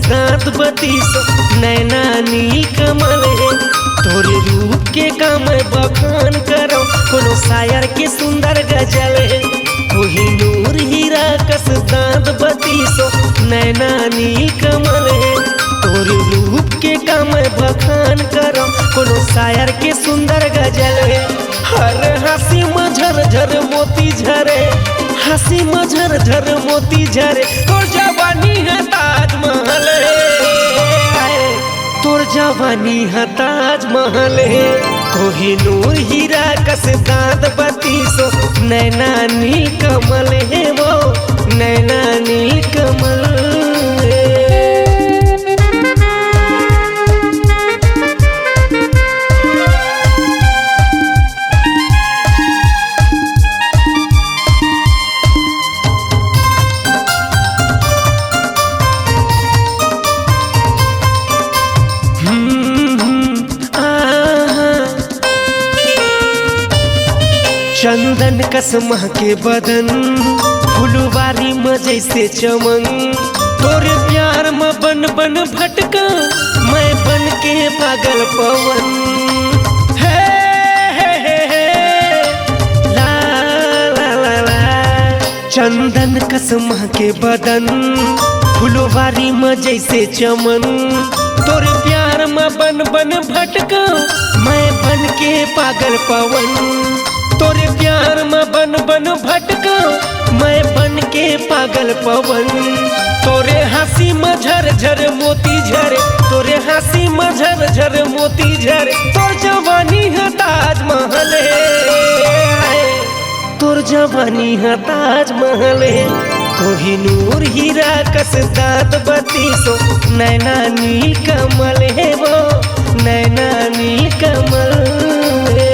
दांत बत्तीसो नैना नील कमल है। तोरे रूप के काम बखान करो कोनो शायर के सुंदर गजल है। कोहिनूर हीरा कस दांत बत्तीसो नैना नील कमल है। तोरे रूप के काम बखान करो कोनो शायर के सुंदर गजल है। हर हंसी में झर झर मोती झरे, हंसी में झर झर मोती झरे। तोर जवानी है ताजमहल है, तोर जवानी है ताजमहल है। कोहिनूर हीरा कस दांत बत्तीसो नैना नील कमल है, वो नैना नील कमल है। चंदन कसम के बदन फुलवारी में जैसे चमन। तोरे प्यार में बन बन भटका मैं बन के पागल पवन। हे हे हे हे ला ला ला ला। चंदन कसम के बदन फुलवारी में जैसे चमन। तोरे प्यार में बन बन भटका मैं बन के पागल पवन। तोरे प्यार में बन बन भटका मैं बन के पागल पवन। तोरे हंसी में झर झर मोती झरे, तोरे हंसी में झर झर मोती झरे। तोर जवानी है ताजमहल है, तोर जवानी है ताजमहल है। कोहिनूर हीरा कस दांत बत्तीसो नैना नील कमल है, वो नैना नील कमल है।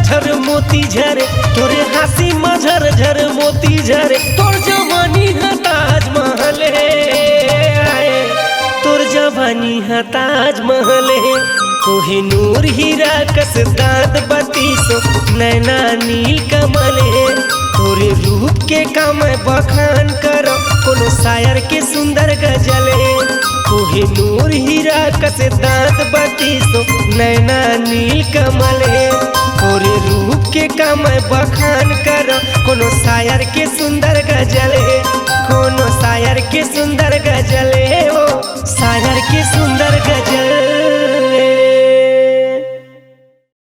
झर मोती झरे, तोरे हंसी में झर झर मोती झरे। तोर जवानी है ताजमहल है, तोर जवानी है ताजमहल है। कोहिनूर हीरा कस दांत बत्तीसो नैना नील कमल है। तोरे रूप के काम बखान करो कोनो शायर के सुंदर गजल है। कोहिनूर हीरा कस दांत बत्तीसो नैना नील कमल है। तोरे रूप के काम बखान करो कोनो शायर के सुंदर गजल है, कोनो शायर के सुंदर गजल है, वो शायर के सुंदर गजल।